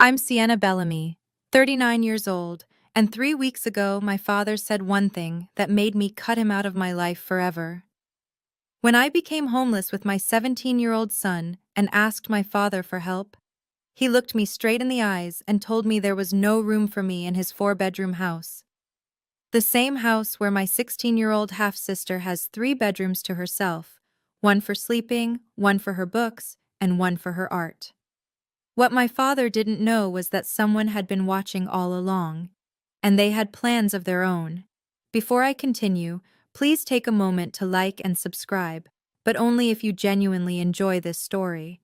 I'm Sienna Bellamy, 39 years old, and 3 weeks ago my father said one thing that made me cut him out of my life forever. When I became homeless with my 17-year-old son and asked my father for help, he looked me straight in the eyes and told me there was no room for me in his 4-bedroom house. The same house where my 16-year-old half-sister has 3 bedrooms to herself, one for sleeping, one for her books, and one for her art. What my father didn't know was that someone had been watching all along, and they had plans of their own. Before I continue, please take a moment to like and subscribe, but only if you genuinely enjoy this story.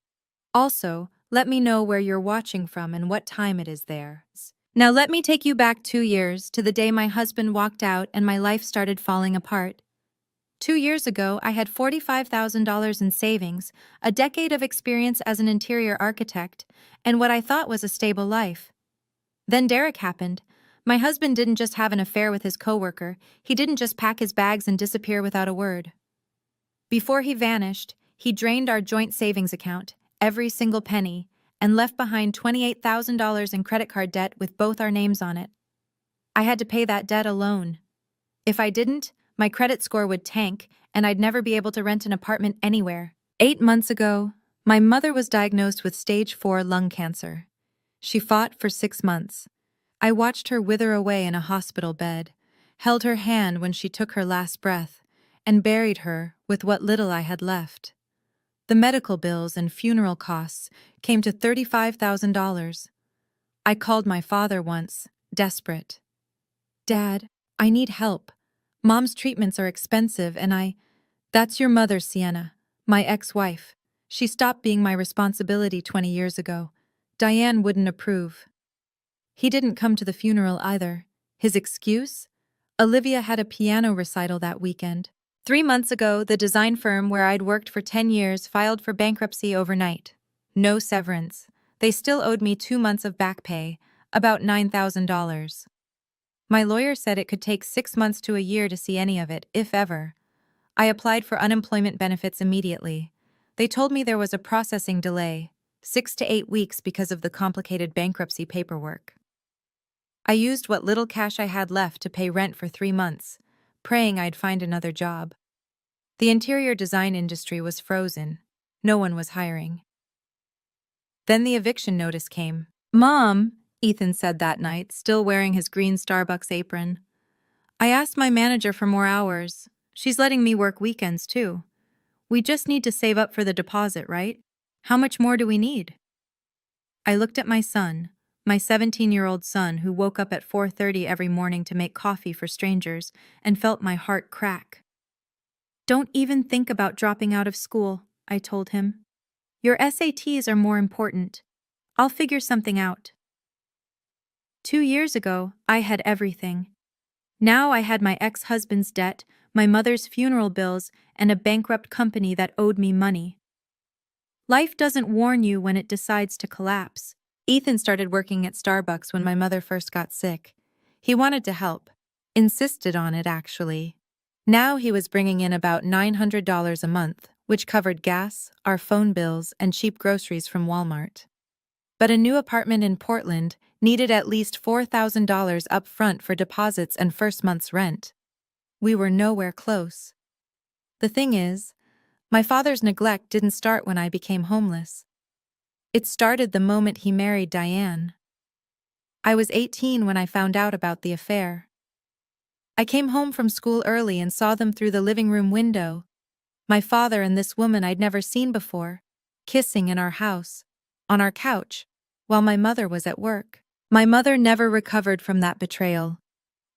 Also, let me know where you're watching from and what time it is there. Now let me take you back 2 years to the day my husband walked out and my life started falling apart. 2 years ago, I had $45,000 in savings, a decade of experience as an interior architect, and what I thought was a stable life. Then Derek happened. My husband didn't just have an affair with his coworker, he didn't just pack his bags and disappear without a word. Before he vanished, he drained our joint savings account, every single penny, and left behind $28,000 in credit card debt with both our names on it. I had to pay that debt alone. If I didn't, my credit score would tank, and I'd never be able to rent an apartment anywhere. 8 months ago, my mother was diagnosed with stage 4 lung cancer. She fought for 6 months. I watched her wither away in a hospital bed, held her hand when she took her last breath, and buried her with what little I had left. The medical bills and funeral costs came to $35,000. I called my father once, desperate. "Dad, I need help. Mom's treatments are expensive and That's your mother, Sienna, my ex-wife. She stopped being my responsibility 20 years ago. Diane wouldn't approve." He didn't come to the funeral either. His excuse? Olivia had a piano recital that weekend. 3 months ago, the design firm where I'd worked for 10 years filed for bankruptcy overnight. No severance. They still owed me 2 months of back pay, about $9,000. My lawyer said it could take 6 months to a year to see any of it, if ever. I applied for unemployment benefits immediately. They told me there was a processing delay, 6 to 8 weeks because of the complicated bankruptcy paperwork. I used what little cash I had left to pay rent for 3 months, praying I'd find another job. The interior design industry was frozen. No one was hiring. Then the eviction notice came. "Mom," Ethan said that night, still wearing his green Starbucks apron, "I asked my manager for more hours. She's letting me work weekends, too. We just need to save up for the deposit, right? How much more do we need?" I looked at my son, my 17-year-old son who woke up at 4:30 every morning to make coffee for strangers, and felt my heart crack. "Don't even think about dropping out of school," I told him. "Your SATs are more important. I'll figure something out." 2 years ago, I had everything. Now I had my ex-husband's debt, my mother's funeral bills, and a bankrupt company that owed me money. Life doesn't warn you when it decides to collapse. Ethan started working at Starbucks when my mother first got sick. He wanted to help. Insisted on it, actually. Now he was bringing in about $900 a month, which covered gas, our phone bills, and cheap groceries from Walmart. But a new apartment in Portland needed at least $4,000 up front for deposits and first month's rent. We were nowhere close. The thing is, my father's neglect didn't start when I became homeless. It started the moment he married Diane. I was 18 when I found out about the affair. I came home from school early and saw them through the living room window. My father and this woman I'd never seen before, kissing in our house, on our couch, while my mother was at work. My mother never recovered from that betrayal.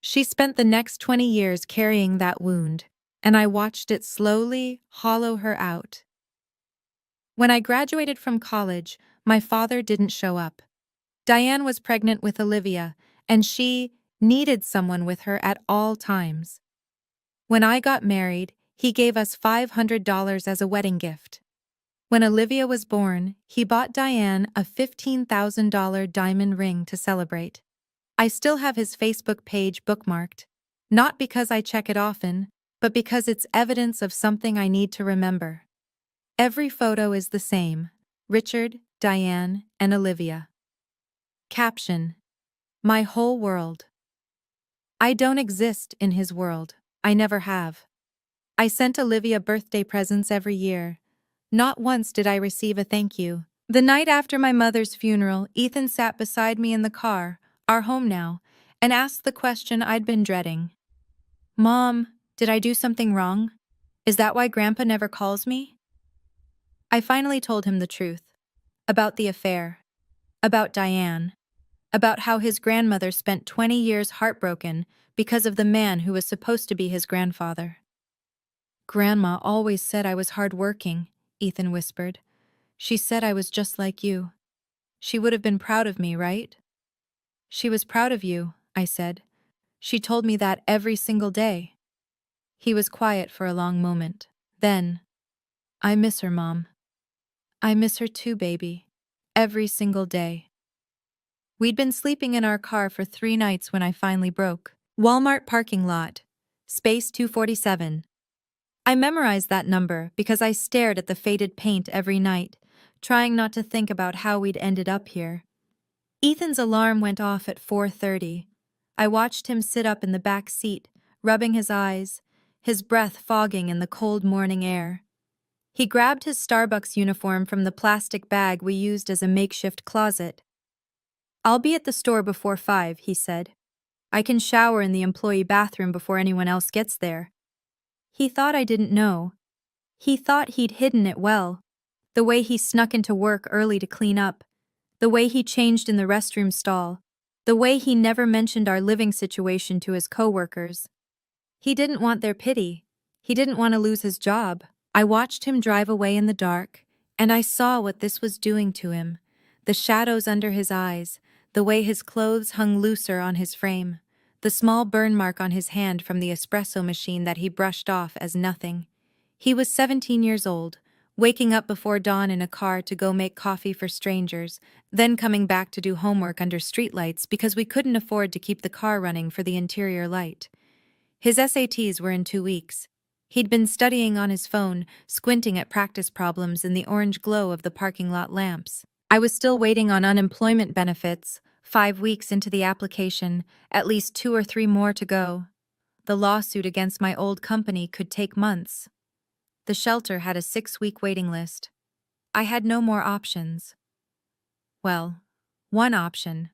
She spent the next 20 years carrying that wound, and I watched it slowly hollow her out. When I graduated from college, my father didn't show up. Diane was pregnant with Olivia, and she needed someone with her at all times. When I got married, he gave us $500 as a wedding gift. When Olivia was born, he bought Diane a $15,000 diamond ring to celebrate. I still have his Facebook page bookmarked, not because I check it often, but because it's evidence of something I need to remember. Every photo is the same: Richard, Diane, and Olivia. Caption: My whole world. I don't exist in his world. I never have. I sent Olivia birthday presents every year. Not once did I receive a thank you. The night after my mother's funeral, Ethan sat beside me in the car, our home now, and asked the question I'd been dreading. Mom, did I do something wrong? Is that why Grandpa never calls me? I finally told him the truth. About the affair. About Diane. About how his grandmother spent 20 years heartbroken because of the man who was supposed to be his grandfather. Grandma always said I was hardworking, Ethan whispered. She said I was just like you. She would have been proud of me, right? She was proud of you, I said. She told me that every single day. He was quiet for a long moment. Then, I miss her, Mom. I miss her too, baby. Every single day. We'd been sleeping in our car for 3 nights when I finally broke. Walmart parking lot. Space 247. I memorized that number because I stared at the faded paint every night, trying not to think about how we'd ended up here. Ethan's alarm went off at 4:30. I watched him sit up in the back seat, rubbing his eyes, his breath fogging in the cold morning air. He grabbed his Starbucks uniform from the plastic bag we used as a makeshift closet. I'll be at the store before 5, he said. I can shower in the employee bathroom before anyone else gets there. He thought I didn't know. He thought he'd hidden it well. The way he snuck into work early to clean up. The way he changed in the restroom stall. The way he never mentioned our living situation to his coworkers. He didn't want their pity. He didn't want to lose his job. I watched him drive away in the dark, and I saw what this was doing to him. The shadows under his eyes, the way his clothes hung looser on his frame, the small burn mark on his hand from the espresso machine that he brushed off as nothing. He was 17 years old, waking up before dawn in a car to go make coffee for strangers, then coming back to do homework under streetlights because we couldn't afford to keep the car running for the interior light. His SATs were in 2 weeks. He'd been studying on his phone, squinting at practice problems in the orange glow of the parking lot lamps. I was still waiting on unemployment benefits, 5 weeks into the application, at least 2 or 3 more to go. The lawsuit against my old company could take months. The shelter had a 6-week waiting list. I had no more options. Well, one option.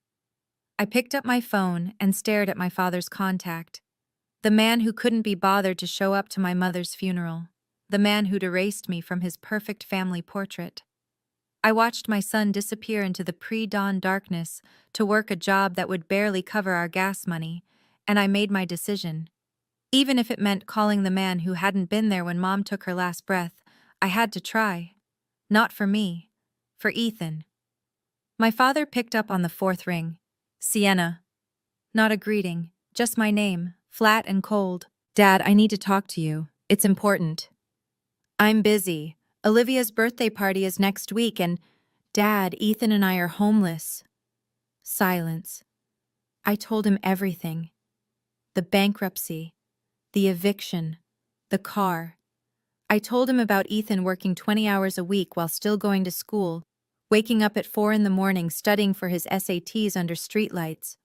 I picked up my phone and stared at my father's contact. The man who couldn't be bothered to show up to my mother's funeral. The man who'd erased me from his perfect family portrait. I watched my son disappear into the pre-dawn darkness to work a job that would barely cover our gas money, and I made my decision. Even if it meant calling the man who hadn't been there when Mom took her last breath, I had to try. Not for me. For Ethan. My father picked up on the 4th ring. Sienna. Not a greeting, just my name, flat and cold. Dad, I need to talk to you. It's important. I'm busy. Olivia's birthday party is next week and, Dad, Ethan and I are homeless. Silence. I told him everything. The bankruptcy. The eviction. The car. I told him about Ethan working 20 hours a week while still going to school, waking up at 4 in the morning studying for his SATs under streetlights.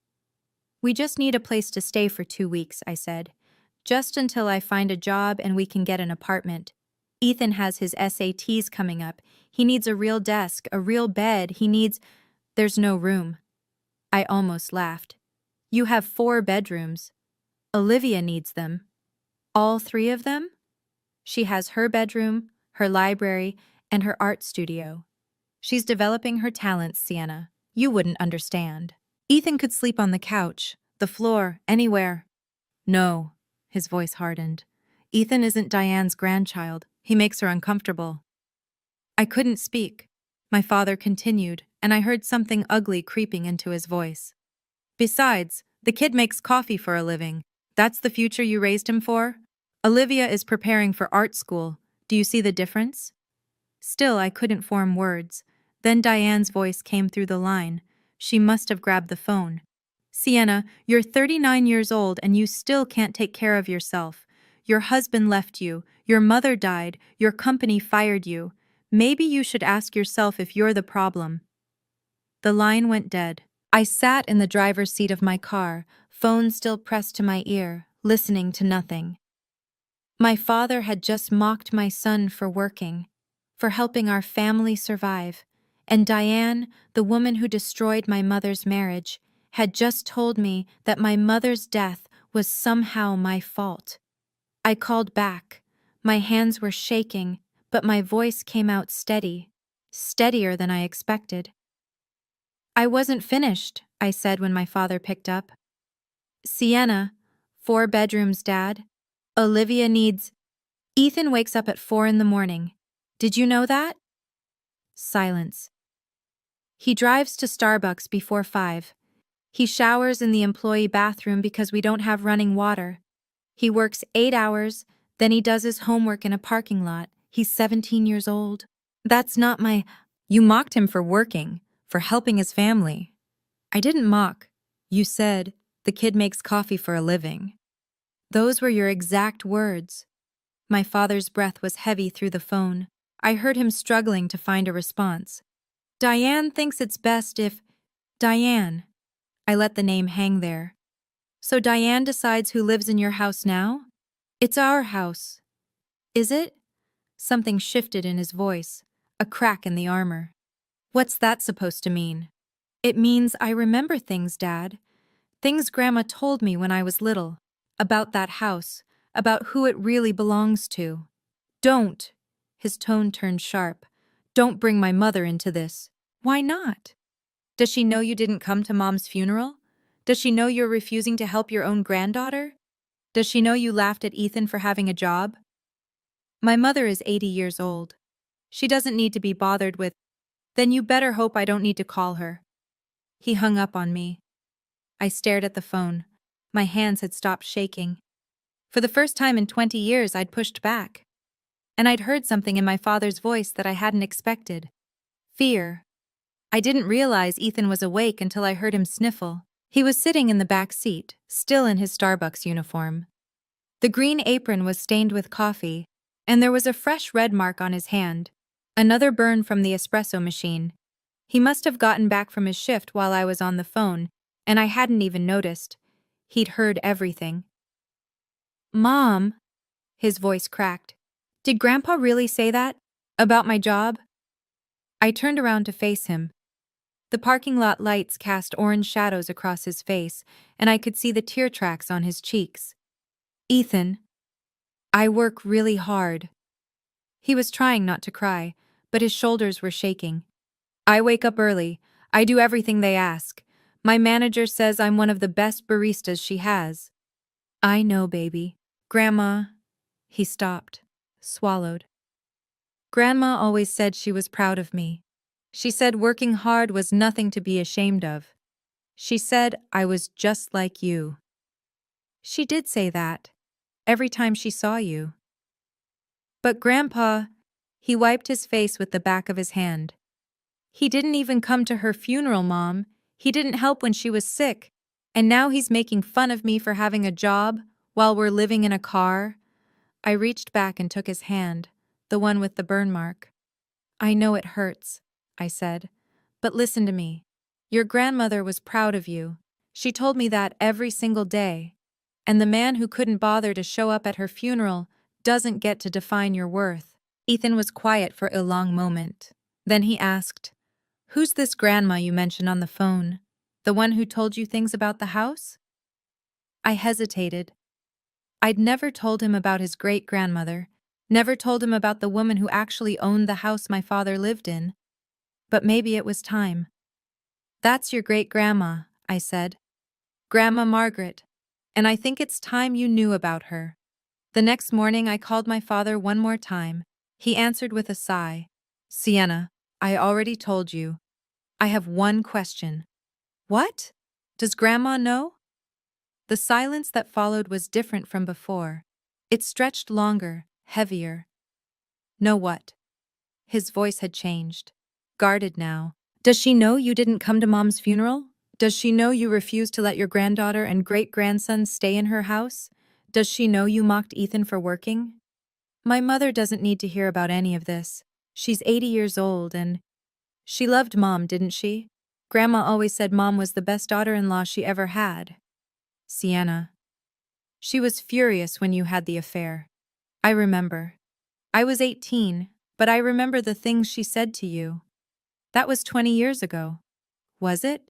We just need a place to stay for 2 weeks, I said. Just until I find a job and we can get an apartment. Ethan has his SATs coming up. He needs a real desk, a real bed. There's no room. I almost laughed. You have 4 bedrooms. Olivia needs them. All 3 of them? She has her bedroom, her library, and her art studio. She's developing her talents, Sienna. You wouldn't understand. Ethan could sleep on the couch, the floor, anywhere. No, his voice hardened. Ethan isn't Diane's grandchild. He makes her uncomfortable. I couldn't speak. My father continued, and I heard something ugly creeping into his voice. Besides, the kid makes coffee for a living. That's the future you raised him for? Olivia is preparing for art school. Do you see the difference? Still, I couldn't form words. Then Diane's voice came through the line. She must have grabbed the phone. Sienna, you're 39 years old and you still can't take care of yourself. Your husband left you, your mother died, your company fired you. Maybe you should ask yourself if you're the problem. The line went dead. I sat in the driver's seat of my car, phone still pressed to my ear, listening to nothing. My father had just mocked my son for working, for helping our family survive, and Diane, the woman who destroyed my mother's marriage, had just told me that my mother's death was somehow my fault. I called back. My hands were shaking, but my voice came out steady, steadier than I expected. I wasn't finished, I said when my father picked up. Sienna, 4 bedrooms, Dad. Olivia needs... Ethan wakes up at 4 in the morning. Did you know that? Silence. He drives to Starbucks before 5. He showers in the employee bathroom because we don't have running water. He works 8 hours, then he does his homework in a parking lot. He's 17 years old. That's not my... You mocked him for working, for helping his family. I didn't mock. You said, the kid makes coffee for a living. Those were your exact words. My father's breath was heavy through the phone. I heard him struggling to find a response. Diane thinks it's best if... Diane. I let the name hang there. So Diane decides who lives in your house now? It's our house. Is it? Something shifted in his voice, a crack in the armor. What's that supposed to mean? It means I remember things, Dad. Things Grandma told me when I was little. About that house, about who it really belongs to. Don't. His tone turned sharp. Don't bring my mother into this. Why not? Does she know you didn't come to Mom's funeral? Does she know you're refusing to help your own granddaughter? Does she know you laughed at Ethan for having a job? My mother is 80 years old. She doesn't need to be bothered with, then you better hope I don't need to call her. He hung up on me. I stared at the phone. My hands had stopped shaking. For the first time in 20 years, I'd pushed back. And I'd heard something in my father's voice that I hadn't expected. Fear. I didn't realize Ethan was awake until I heard him sniffle. He was sitting in the back seat, still in his Starbucks uniform. The green apron was stained with coffee, and there was a fresh red mark on his hand, another burn from the espresso machine. He must have gotten back from his shift while I was on the phone, and I hadn't even noticed. He'd heard everything. Mom, his voice cracked. Did Grandpa really say that? About my job? I turned around to face him. The parking lot lights cast orange shadows across his face, and I could see the tear tracks on his cheeks. Ethan, I work really hard. He was trying not to cry, but his shoulders were shaking. I wake up early. I do everything they ask. My manager says I'm one of the best baristas she has. I know, baby. Grandma... He stopped, swallowed. Grandma always said she was proud of me. She said working hard was nothing to be ashamed of. She said I was just like you. She did say that, every time she saw you. But Grandpa, he wiped his face with the back of his hand. He didn't even come to her funeral, Mom. He didn't help when she was sick. And now he's making fun of me for having a job while we're living in a car. I reached back and took his hand, the one with the burn mark. I know it hurts, I said. But listen to me. Your grandmother was proud of you. She told me that every single day. And the man who couldn't bother to show up at her funeral doesn't get to define your worth. Ethan was quiet for a long moment. Then he asked, Who's this grandma you mentioned on the phone? The one who told you things about the house? I hesitated. I'd never told him about his great-grandmother, never told him about the woman who actually owned the house my father lived in. But maybe it was time. That's your great-grandma, I said. Grandma Margaret. And I think it's time you knew about her. The next morning I called my father one more time. He answered with a sigh. Sienna, I already told you. I have one question. What? Does Grandma know? The silence that followed was different from before. It stretched longer, heavier. Know what? His voice had changed. Guarded now. Does she know you didn't come to Mom's funeral? Does she know you refused to let your granddaughter and great-grandson stay in her house? Does she know you mocked Ethan for working? My mother doesn't need to hear about any of this. She's 80 years old and... She loved Mom, didn't she? Grandma always said Mom was the best daughter-in-law she ever had. Sienna. She was furious when you had the affair. I remember. I was 18, but I remember the things she said to you. That was 20 years ago. Was it?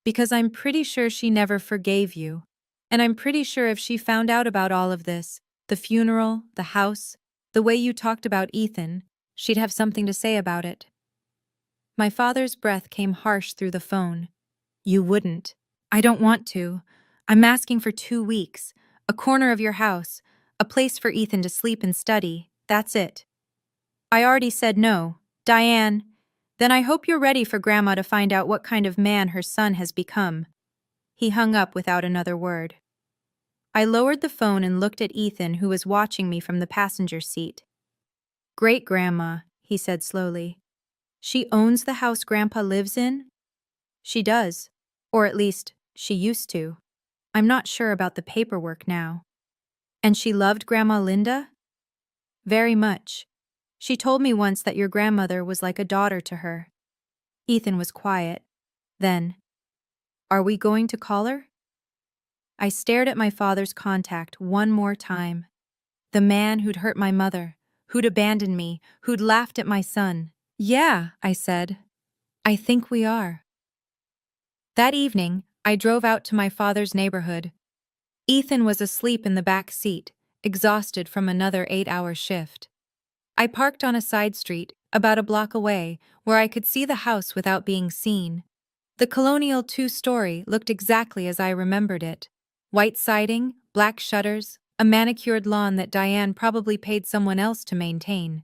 Because I'm pretty sure she never forgave you. And I'm pretty sure if she found out about all of this, the funeral, the house, the way you talked about Ethan, she'd have something to say about it. My father's breath came harsh through the phone. You wouldn't. I don't want to. I'm asking for 2 weeks, a corner of your house, a place for Ethan to sleep and study. That's it. I already said no. Diane, then I hope you're ready for Grandma to find out what kind of man her son has become. He hung up without another word. I lowered the phone and looked at Ethan, who was watching me from the passenger seat. Great-Grandma, he said slowly. She owns the house Grandpa lives in? She does. Or at least, she used to. I'm not sure about the paperwork now. And she loved Grandma Linda? Very much. She told me once that your grandmother was like a daughter to her. Ethan was quiet. Then, are we going to call her? I stared at my father's contact one more time. The man who'd hurt my mother, who'd abandoned me, who'd laughed at my son. Yeah, I said. I think we are. That evening, I drove out to my father's neighborhood. Ethan was asleep in the back seat, exhausted from another 8-hour shift. I parked on a side street, about a block away, where I could see the house without being seen. The colonial 2-story looked exactly as I remembered it. White siding, black shutters, a manicured lawn that Diane probably paid someone else to maintain.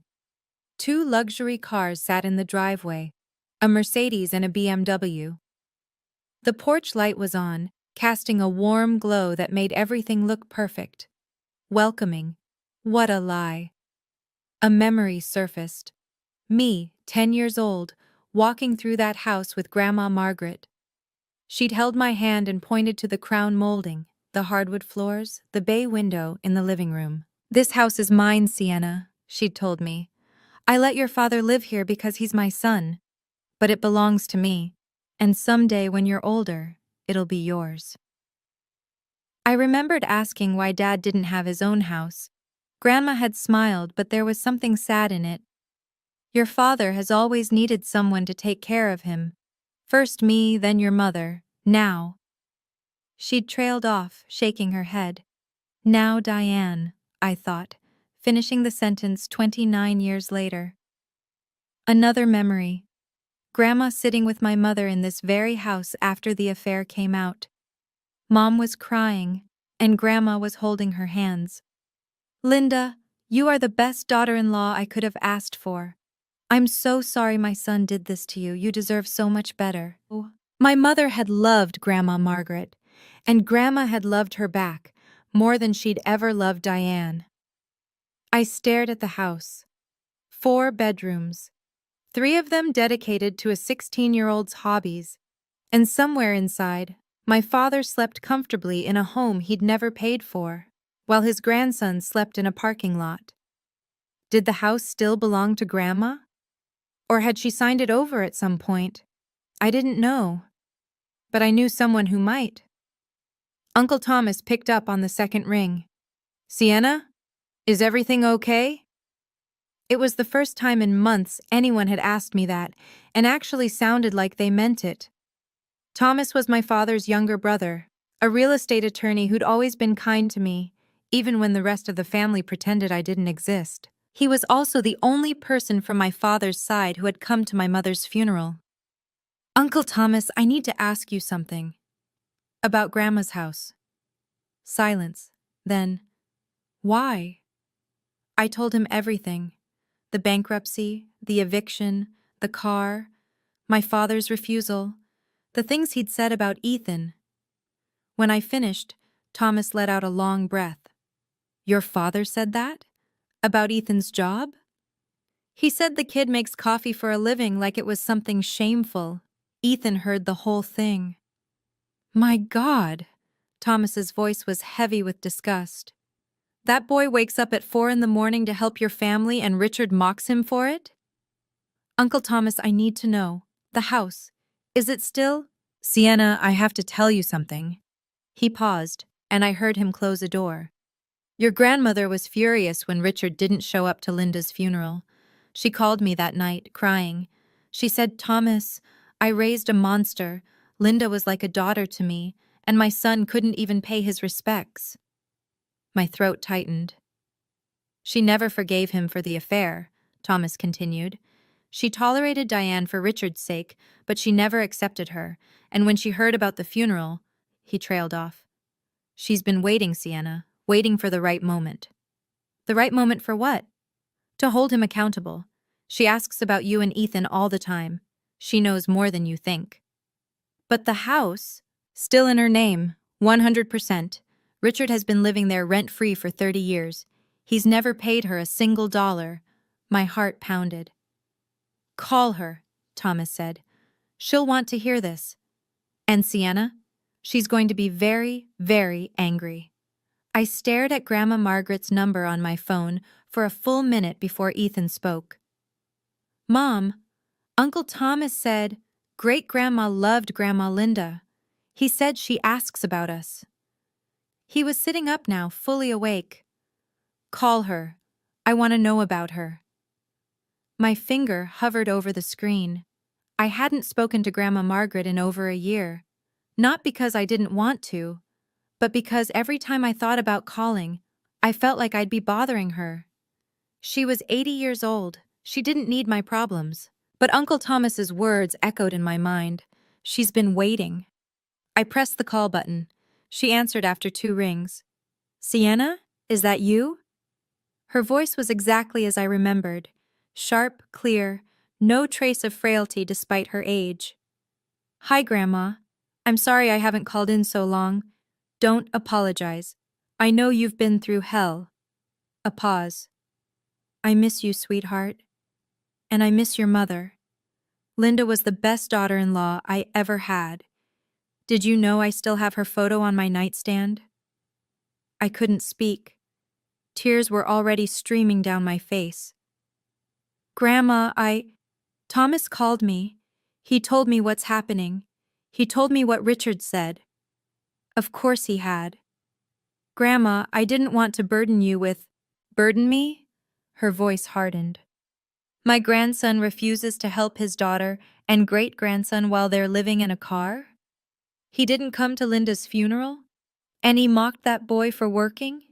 2 luxury cars sat in the driveway, a Mercedes and a BMW. The porch light was on, casting a warm glow that made everything look perfect. Welcoming. What a lie. A memory surfaced. Me, 10 years old, walking through that house with Grandma Margaret. She'd held my hand and pointed to the crown molding, the hardwood floors, the bay window in the living room. This house is mine, Sienna, she'd told me. I let your father live here because he's my son. But it belongs to me. And someday when you're older, it'll be yours. I remembered asking why Dad didn't have his own house. Grandma had smiled, but there was something sad in it. Your father has always needed someone to take care of him. First me, then your mother. Now. She'd trailed off, shaking her head. Now Diane, I thought, finishing the sentence 29 years later. Another memory. Grandma sitting with my mother in this very house after the affair came out. Mom was crying, and Grandma was holding her hands. Linda, you are the best daughter-in-law I could have asked for. I'm so sorry my son did this to you. You deserve so much better. My mother had loved Grandma Margaret, and Grandma had loved her back more than she'd ever loved Diane. I stared at the house. 4 bedrooms. 3 of them dedicated to a 16-year-old's hobbies. And somewhere inside, my father slept comfortably in a home he'd never paid for, while his grandson slept in a parking lot. Did the house still belong to Grandma? Or had she signed it over at some point? I didn't know. But I knew someone who might. Uncle Thomas picked up on the second ring. Sienna? Is everything okay? It was the first time in months anyone had asked me that, and actually sounded like they meant it. Thomas was my father's younger brother, a real estate attorney who'd always been kind to me, even when the rest of the family pretended I didn't exist. He was also the only person from my father's side who had come to my mother's funeral. Uncle Thomas, I need to ask you something. About Grandma's house. Silence. Then, why? I told him everything. The bankruptcy, the eviction, the car, my father's refusal, the things he'd said about Ethan. When I finished, Thomas let out a long breath. Your father said that? About Ethan's job? He said the kid makes coffee for a living like it was something shameful. Ethan heard the whole thing. My God! Thomas's voice was heavy with disgust. That boy wakes up at 4 in the morning to help your family and Richard mocks him for it? Uncle Thomas, I need to know. The house. Is it still? Sienna, I have to tell you something. He paused, and I heard him close a door. Your grandmother was furious when Richard didn't show up to Linda's funeral. She called me that night, crying. She said, Thomas, I raised a monster. Linda was like a daughter to me, and my son couldn't even pay his respects. My throat tightened. She never forgave him for the affair, Thomas continued. She tolerated Diane for Richard's sake, but she never accepted her, and when she heard about the funeral, he trailed off. She's been waiting, Sienna, waiting for the right moment. The right moment for what? To hold him accountable. She asks about you and Ethan all the time. She knows more than you think. But the house? Still in her name, 100%. Richard has been living there rent-free for 30 years. He's never paid her a single dollar. My heart pounded. Call her, Thomas said. She'll want to hear this. And Sienna? She's going to be very, very angry. I stared at Grandma Margaret's number on my phone for a full minute before Ethan spoke. Mom, Uncle Thomas said Great-Grandma loved Grandma Linda. He said she asks about us. He was sitting up now, fully awake. Call her. I want to know about her. My finger hovered over the screen. I hadn't spoken to Grandma Margaret in over a year. Not because I didn't want to, but because every time I thought about calling, I felt like I'd be bothering her. She was 80 years old. She didn't need my problems. But Uncle Thomas's words echoed in my mind. She's been waiting. I pressed the call button. She answered after 2 rings. Sienna, is that you? Her voice was exactly as I remembered. Sharp, clear, no trace of frailty despite her age. Hi, Grandma. I'm sorry I haven't called in so long. Don't apologize. I know you've been through hell. A pause. I miss you, sweetheart. And I miss your mother. Linda was the best daughter-in-law I ever had. Did you know I still have her photo on my nightstand? I couldn't speak. Tears were already streaming down my face. Grandma, Thomas called me. He told me what's happening. He told me what Richard said. Of course he had. Grandma, I didn't want to burden you with... Burden me? Her voice hardened. My grandson refuses to help his daughter and great-grandson while they're living in a car? He didn't come to Linda's funeral? And he mocked that boy for working?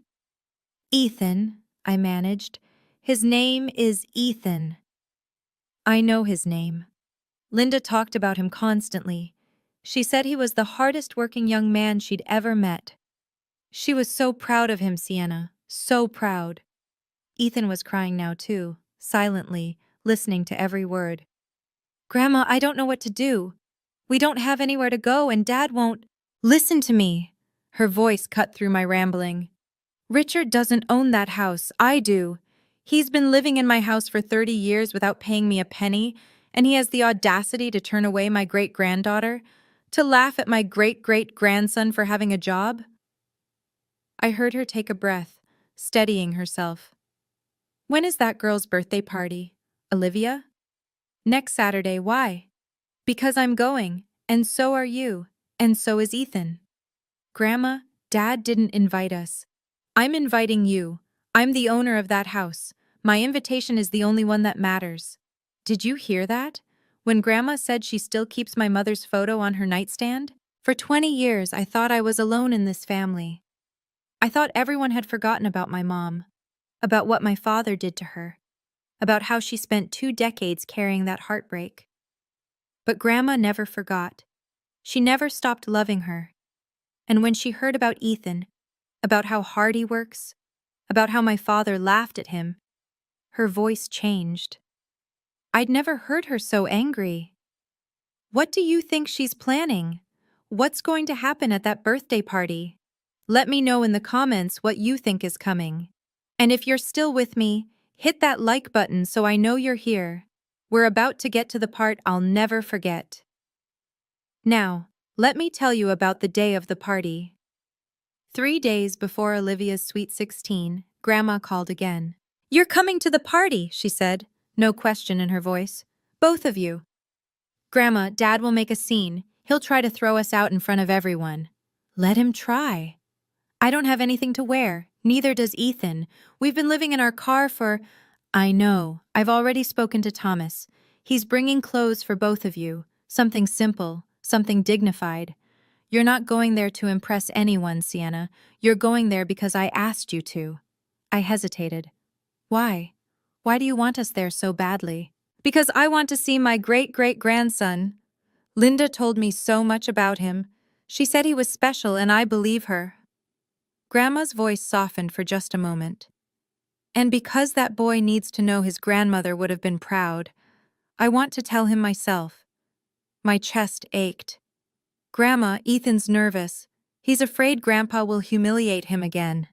Ethan, I managed. His name is Ethan. I know his name. Linda talked about him constantly. She said he was the hardest-working young man she'd ever met. She was so proud of him, Sienna, so proud. Ethan was crying now too, silently, listening to every word. Grandma, I don't know what to do. We don't have anywhere to go and Dad won't... Listen to me. Her voice cut through my rambling. Richard doesn't own that house, I do. He's been living in my house for 30 years without paying me a penny, and he has the audacity to turn away my great-granddaughter, to laugh at my great-great-grandson for having a job. I heard her take a breath, steadying herself. When is that girl's birthday party? Olivia? Next Saturday, why? Because I'm going, and so are you, and so is Ethan. Grandma, Dad didn't invite us. I'm inviting you. I'm the owner of that house. My invitation is the only one that matters. Did you hear that? When Grandma said she still keeps my mother's photo on her nightstand? For 20 years, I thought I was alone in this family. I thought everyone had forgotten about my mom, about what my father did to her, about how she spent 2 decades carrying that heartbreak. But Grandma never forgot. She never stopped loving her. And when she heard about Ethan, about how hard he works, about how my father laughed at him, her voice changed. I'd never heard her so angry. What do you think she's planning? What's going to happen at that birthday party? Let me know in the comments what you think is coming. And if you're still with me, hit that like button so I know you're here. We're about to get to the part I'll never forget. Now, let me tell you about the day of the party. 3 days before Olivia's sweet 16, Grandma called again. You're coming to the party, she said, no question in her voice. Both of you. Grandma, Dad will make a scene. He'll try to throw us out in front of everyone. Let him try. I don't have anything to wear. Neither does Ethan. We've been living in our car for... I know. I've already spoken to Thomas. He's bringing clothes for both of you. Something simple, something dignified. You're not going there to impress anyone, Sienna. You're going there because I asked you to. I hesitated. Why? Why do you want us there so badly? Because I want to see my great-great-grandson. Linda told me so much about him. She said he was special, and I believe her. Grandma's voice softened for just a moment. And because that boy needs to know his grandmother would have been proud, I want to tell him myself. My chest ached. Grandma, Ethan's nervous. He's afraid Grandpa will humiliate him again.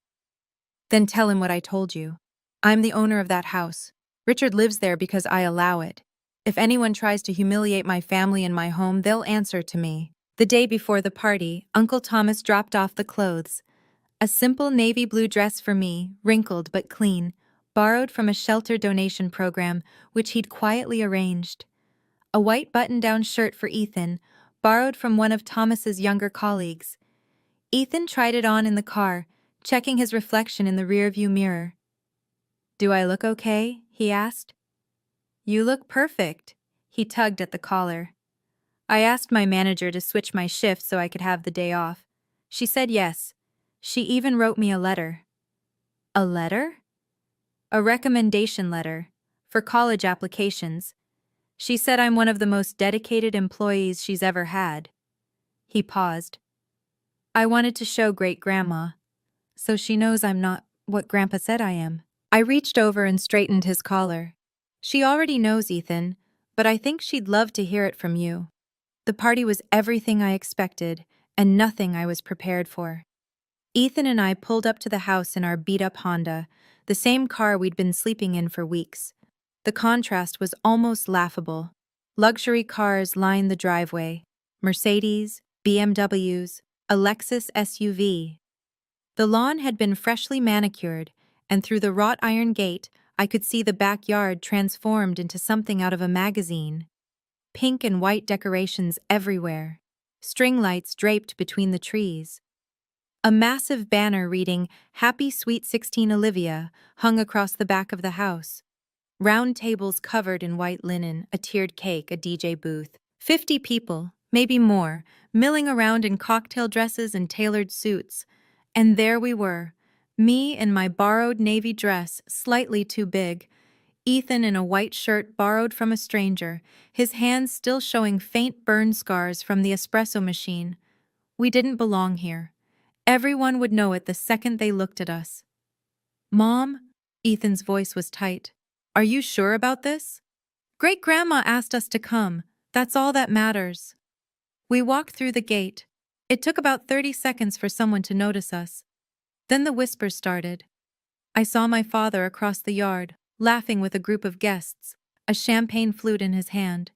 Then tell him what I told you. I'm the owner of that house. Richard lives there because I allow it. If anyone tries to humiliate my family and my home, they'll answer to me. The day before the party, Uncle Thomas dropped off the clothes. A simple navy blue dress for me, wrinkled but clean, borrowed from a shelter donation program which he'd quietly arranged. A white button-down shirt for Ethan, borrowed from one of Thomas's younger colleagues. Ethan tried it on in the car, checking his reflection in the rearview mirror. "Do I look okay?" he asked. "You look perfect." He tugged at the collar. I asked my manager to switch my shift so I could have the day off. She said yes. She even wrote me a letter. A letter? A recommendation letter, for college applications. She said I'm one of the most dedicated employees she's ever had. He paused. I wanted to show great-grandma, so she knows I'm not what Grandpa said I am. I reached over and straightened his collar. She already knows, Ethan, but I think she'd love to hear it from you. The party was everything I expected, and nothing I was prepared for. Ethan and I pulled up to the house in our beat-up Honda, the same car we'd been sleeping in for weeks. The contrast was almost laughable. Luxury cars lined the driveway. Mercedes, BMWs, a Lexus SUV. The lawn had been freshly manicured, and through the wrought iron gate, I could see the backyard transformed into something out of a magazine. Pink and white decorations everywhere. String lights draped between the trees. A massive banner reading, "Happy Sweet 16 Olivia," hung across the back of the house. Round tables covered in white linen, a tiered cake, a DJ booth. 50 people, maybe more, milling around in cocktail dresses and tailored suits. And there we were, me in my borrowed navy dress, slightly too big, Ethan in a white shirt borrowed from a stranger, his hands still showing faint burn scars from the espresso machine. We didn't belong here. Everyone would know it the second they looked at us. "Mom?" Ethan's voice was tight. "Are you sure about this?" "Great-grandma asked us to come. That's all that matters." We walked through the gate. It took about 30 seconds for someone to notice us. Then the whispers started. I saw my father across the yard, laughing with a group of guests, a champagne flute in his hand.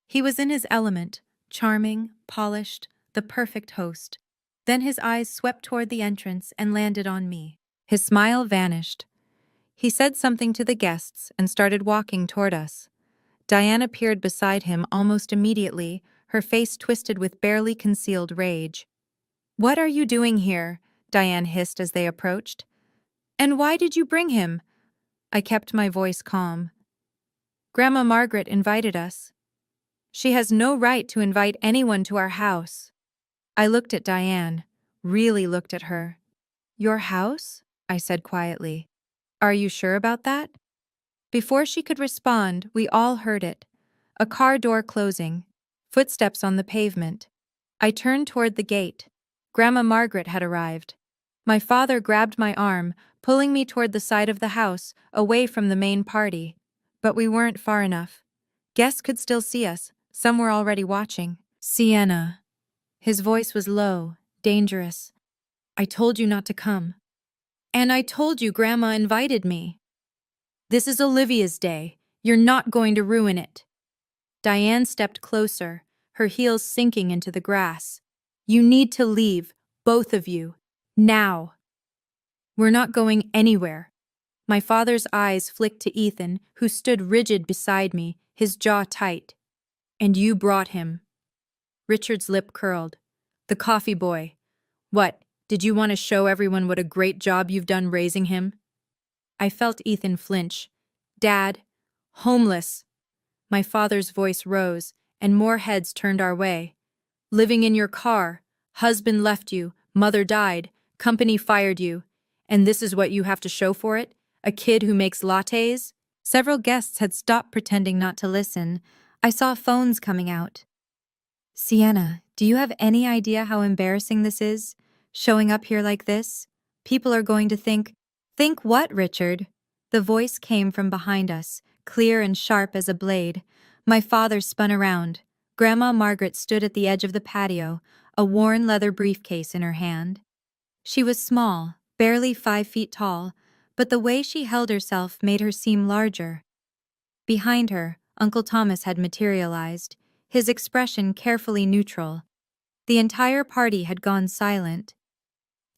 He was in his element, charming, polished, the perfect host. Then his eyes swept toward the entrance and landed on me. His smile vanished. He said something to the guests and started walking toward us. Diane appeared beside him almost immediately, her face twisted with barely concealed rage. "What are you doing here?" Diane hissed as they approached. "And why did you bring him?" I kept my voice calm. "Grandma Margaret invited us. She has no right to invite anyone to our house." I looked at Diane, really looked at her. "Your house?" I said quietly. "Are you sure about that?" Before she could respond, we all heard it. A car door closing. Footsteps on the pavement. I turned toward the gate. Grandma Margaret had arrived. My father grabbed my arm, pulling me toward the side of the house, away from the main party. But we weren't far enough. Guests could still see us. Some were already watching. "Sienna." His voice was low, dangerous. "I told you not to come. And I told you Grandma invited me. This is Olivia's day. You're not going to ruin it." Diane stepped closer, her heels sinking into the grass. "You need to leave, both of you. Now." "We're not going anywhere." My father's eyes flicked to Ethan, who stood rigid beside me, his jaw tight. And you brought him. Richard's lip curled. The coffee boy. What, did you want to show everyone what a great job you've done raising him? I felt Ethan flinch. Dad, homeless. My father's voice rose, and more heads turned our way. Living in your car. Husband left you. Mother died. Company fired you. And this is what you have to show for it? A kid who makes lattes? Several guests had stopped pretending not to listen. I saw phones coming out. Sienna, do you have any idea how embarrassing this is? Showing up here like this? People are going to think. Think what, Richard? The voice came from behind us, clear and sharp as a blade. My father spun around. Grandma Margaret stood at the edge of the patio, a worn leather briefcase in her hand. She was small, barely 5 feet tall, but the way she held herself made her seem larger. Behind her, Uncle Thomas had materialized, his expression carefully neutral. The entire party had gone silent.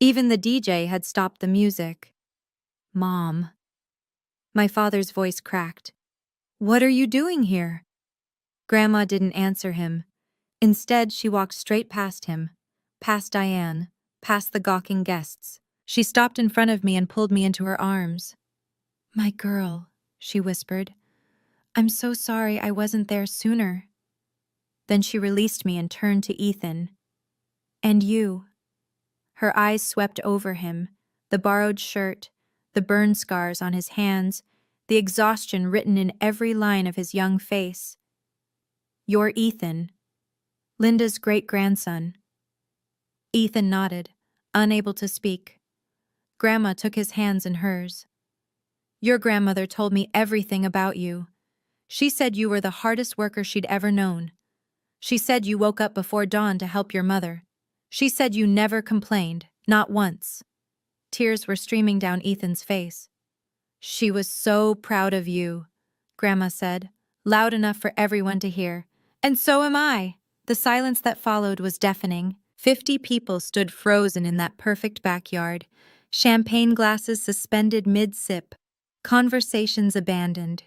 Even the DJ had stopped the music. Mom. My father's voice cracked. What are you doing here? Grandma didn't answer him. Instead, she walked straight past him, past Diane, past the gawking guests. She stopped in front of me and pulled me into her arms. My girl, she whispered. I'm so sorry I wasn't there sooner. Then she released me and turned to Ethan. And you. Her eyes swept over him, the borrowed shirt, the burn scars on his hands, the exhaustion written in every line of his young face. You're Ethan, Linda's great-grandson. Ethan nodded, unable to speak. Grandma took his hands in hers. Your grandmother told me everything about you. She said you were the hardest worker she'd ever known. She said you woke up before dawn to help your mother. She said you never complained, not once. Tears were streaming down Ethan's face. She was so proud of you, Grandma said, loud enough for everyone to hear. And so am I. The silence that followed was deafening. 50 people stood frozen in that perfect backyard, champagne glasses suspended mid-sip, conversations abandoned.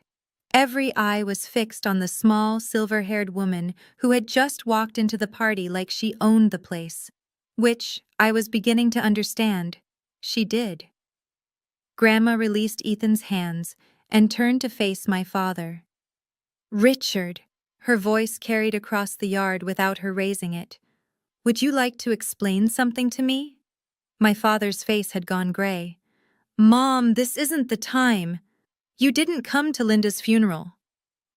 Every eye was fixed on the small, silver-haired woman who had just walked into the party like she owned the place. Which, I was beginning to understand, she did. Grandma released Ethan's hands and turned to face my father. Richard, her voice carried across the yard without her raising it. Would you like to explain something to me? My father's face had gone gray. Mom, this isn't the time. You didn't come to Linda's funeral.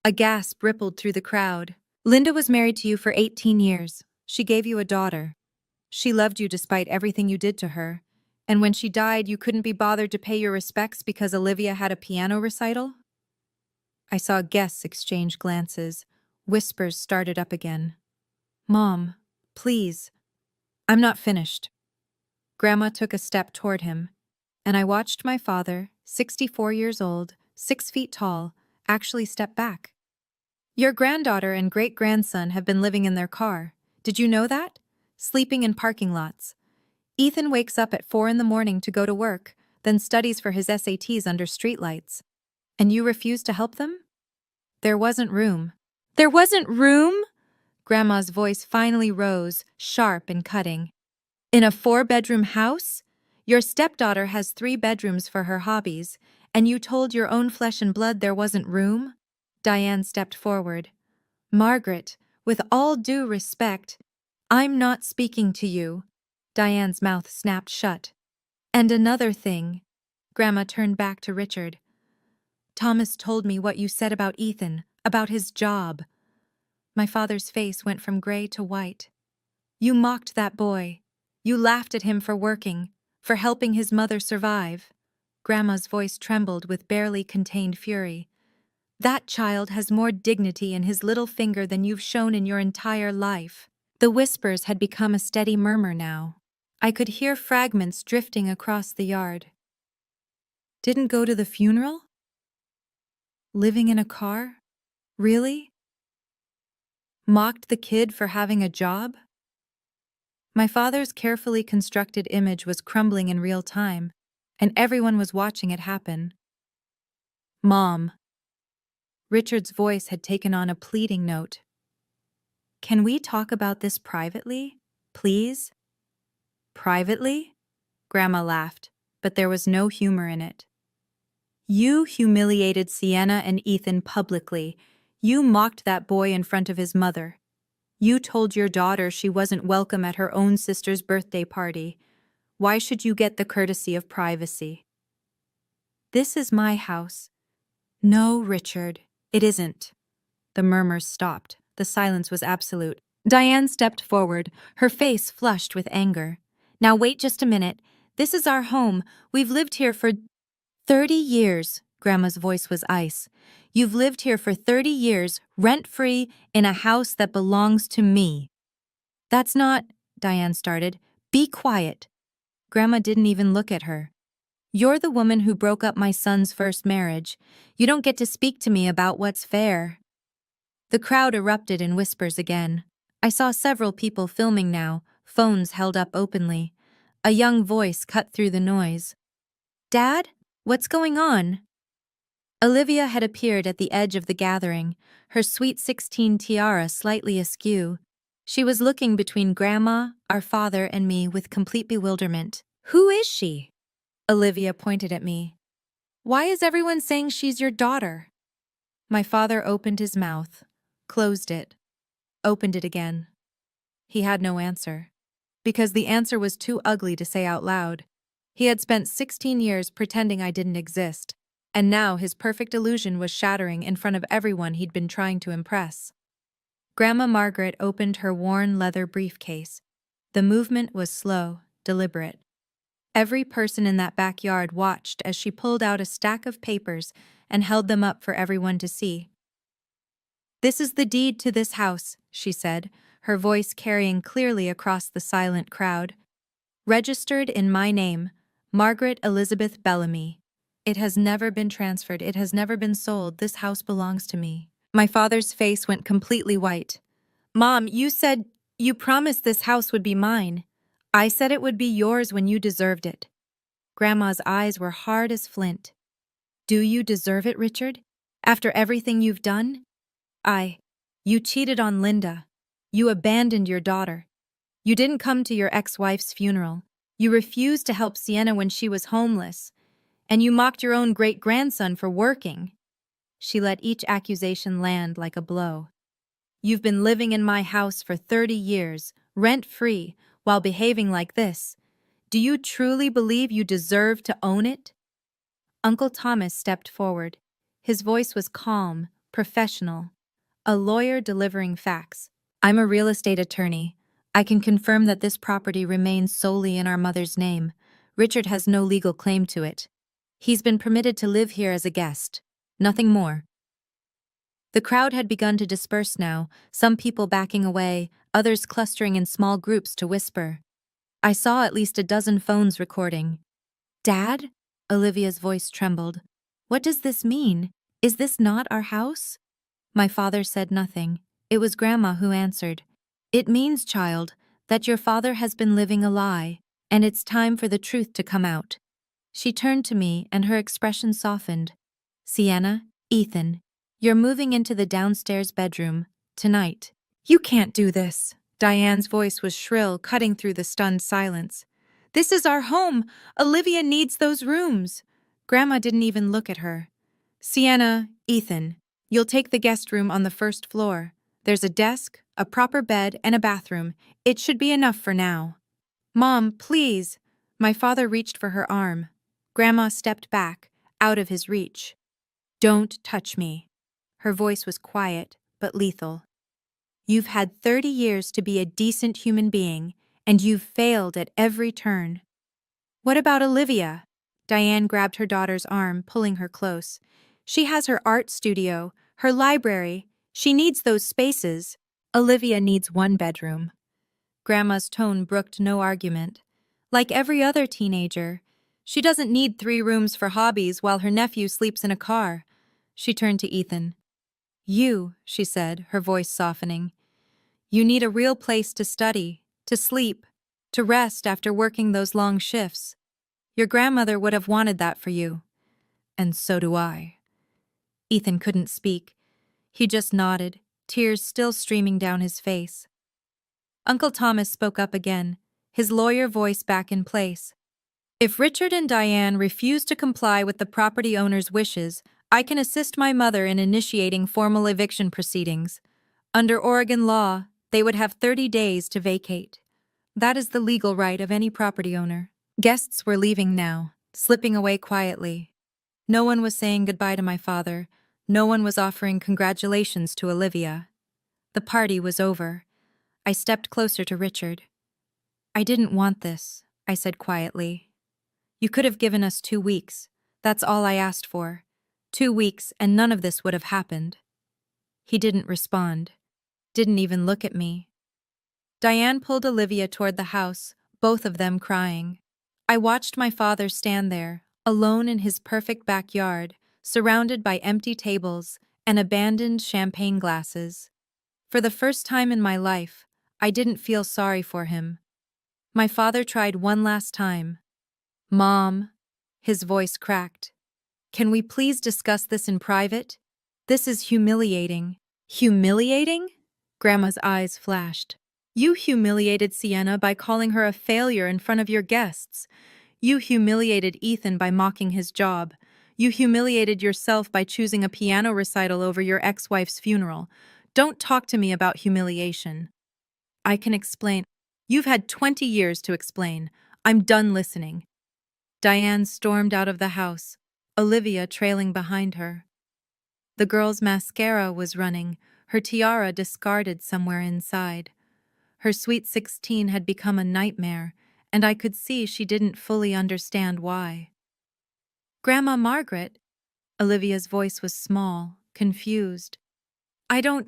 A gasp rippled through the crowd. Linda was married to you for 18 years. She gave you a daughter. She loved you despite everything you did to her. And when she died, you couldn't be bothered to pay your respects because Olivia had a piano recital? I saw guests exchange glances. Whispers started up again. Mom, please. I'm not finished. Grandma took a step toward him, and I watched my father, 64 years old, 6 feet tall, actually step back. Your granddaughter and great-grandson have been living in their car. Did you know that? Sleeping in parking lots. Ethan wakes up at 4 in the morning to go to work, then studies for his SATs under streetlights. And you refuse to help them? There wasn't room. There wasn't room? Grandma's voice finally rose, sharp and cutting. In a 4-bedroom house? Your stepdaughter has 3 bedrooms for her hobbies, and you told your own flesh and blood there wasn't room? Diane stepped forward. Margaret, with all due respect, I'm not speaking to you. Diane's mouth snapped shut. And another thing. Grandma turned back to Richard. Thomas told me what you said about Ethan, about his job. My father's face went from gray to white. You mocked that boy. You laughed at him for working, for helping his mother survive. Grandma's voice trembled with barely contained fury. That child has more dignity in his little finger than you've shown in your entire life. The whispers had become a steady murmur now. I could hear fragments drifting across the yard. Didn't go to the funeral? Living in a car? Really? Mocked the kid for having a job? My father's carefully constructed image was crumbling in real time, and everyone was watching it happen. Mom. Richard's voice had taken on a pleading note. Can we talk about this privately? Please? Privately? Grandma laughed, but there was no humor in it. You humiliated Sienna and Ethan publicly. You mocked that boy in front of his mother. You told your daughter she wasn't welcome at her own sister's birthday party. Why should you get the courtesy of privacy? This is my house. No, Richard, it isn't. The murmurs stopped. The silence was absolute. Diane stepped forward, her face flushed with anger. Now wait just a minute. This is our home. We've lived here for 30 years. Grandma's voice was ice. You've lived here for 30 years, rent-free, in a house that belongs to me. That's not, Diane started. Be quiet. Grandma didn't even look at her. You're the woman who broke up my son's first marriage. You don't get to speak to me about what's fair. The crowd erupted in whispers again. I saw several people filming now, phones held up openly. A young voice cut through the noise. Dad? What's going on? Olivia had appeared at the edge of the gathering, her sweet 16 tiara slightly askew. She was looking between Grandma, our father, and me with complete bewilderment. Who is she? Olivia pointed at me. Why is everyone saying she's your daughter? My father opened his mouth, closed it, opened it again. He had no answer, because the answer was too ugly to say out loud. He had spent 16 years pretending I didn't exist, and now his perfect illusion was shattering in front of everyone he'd been trying to impress. Grandma Margaret opened her worn leather briefcase. The movement was slow, deliberate. Every person in that backyard watched as she pulled out a stack of papers and held them up for everyone to see. This is the deed to this house, she said, her voice carrying clearly across the silent crowd. Registered in my name, Margaret Elizabeth Bellamy. It has never been transferred, it has never been sold, this house belongs to me. My father's face went completely white. Mom, you said you promised this house would be mine. I said it would be yours when you deserved it. Grandma's eyes were hard as flint. Do you deserve it, Richard? After everything you've done? You cheated on Linda. You abandoned your daughter. You didn't come to your ex-wife's funeral. You refused to help Sienna when she was homeless. And you mocked your own great-grandson for working. She let each accusation land like a blow. You've been living in my house for 30 years, rent-free, while behaving like this. Do you truly believe you deserve to own it? Uncle Thomas stepped forward. His voice was calm, professional. A lawyer delivering facts. I'm a real estate attorney. I can confirm that this property remains solely in our mother's name. Richard has no legal claim to it. He's been permitted to live here as a guest. Nothing more. The crowd had begun to disperse now, some people backing away, others clustering in small groups to whisper. I saw at least a dozen phones recording. Dad? Olivia's voice trembled. What does this mean? Is this not our house? My father said nothing. It was Grandma who answered. It means, child, that your father has been living a lie, and it's time for the truth to come out. She turned to me and her expression softened. Sienna, Ethan, you're moving into the downstairs bedroom, tonight. You can't do this. Diane's voice was shrill, cutting through the stunned silence. This is our home. Olivia needs those rooms. Grandma didn't even look at her. Sienna, Ethan, you'll take the guest room on the first floor. There's a desk, a proper bed, and a bathroom. It should be enough for now. Mom, please. My father reached for her arm. Grandma stepped back, out of his reach. Don't touch me. Her voice was quiet, but lethal. You've had 30 years to be a decent human being, and you've failed at every turn. What about Olivia? Diane grabbed her daughter's arm, pulling her close. She has her art studio, her library. She needs those spaces. Olivia needs one bedroom. Grandma's tone brooked no argument. Like every other teenager, she doesn't need 3 rooms for hobbies while her nephew sleeps in a car. She turned to Ethan. You, she said, her voice softening. You need a real place to study, to sleep, to rest after working those long shifts. Your grandmother would have wanted that for you. And so do I. Ethan couldn't speak. He just nodded, tears still streaming down his face. Uncle Thomas spoke up again, his lawyer voice back in place. If Richard and Diane refuse to comply with the property owner's wishes, I can assist my mother in initiating formal eviction proceedings. Under Oregon law, they would have 30 days to vacate. That is the legal right of any property owner. Guests were leaving now, slipping away quietly. No one was saying goodbye to my father. No one was offering congratulations to Olivia. The party was over. I stepped closer to Richard. I didn't want this, I said quietly. You could have given us 2 weeks. That's all I asked for. 2 weeks and none of this would have happened. He didn't respond. Didn't even look at me. Diane pulled Olivia toward the house, both of them crying. I watched my father stand there, alone in his perfect backyard, surrounded by empty tables and abandoned champagne glasses. For the first time in my life, I didn't feel sorry for him. My father tried one last time. Mom, his voice cracked. Can we please discuss this in private? This is humiliating. Humiliating? Grandma's eyes flashed. You humiliated Sienna by calling her a failure in front of your guests. You humiliated Ethan by mocking his job. You humiliated yourself by choosing a piano recital over your ex-wife's funeral. Don't talk to me about humiliation. I can explain. You've had 20 years to explain. I'm done listening. Diane stormed out of the house, Olivia trailing behind her. The girl's mascara was running, her tiara discarded somewhere inside. Her sweet 16 had become a nightmare, and I could see she didn't fully understand why. Grandma Margaret, Olivia's voice was small, confused. I don't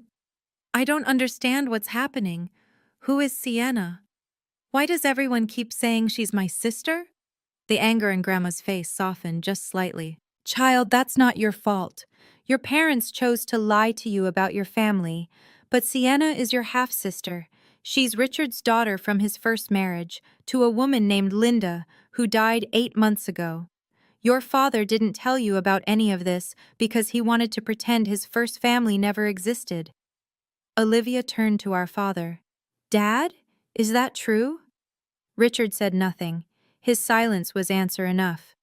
understand what's happening. Who is Sienna? Why does everyone keep saying she's my sister? The anger in Grandma's face softened just slightly. Child, that's not your fault. Your parents chose to lie to you about your family, but Sienna is your half-sister. She's Richard's daughter from his first marriage, to a woman named Linda, who died 8 months ago. Your father didn't tell you about any of this because he wanted to pretend his first family never existed. Olivia turned to our father. Dad, is that true? Richard said nothing. His silence was answer enough.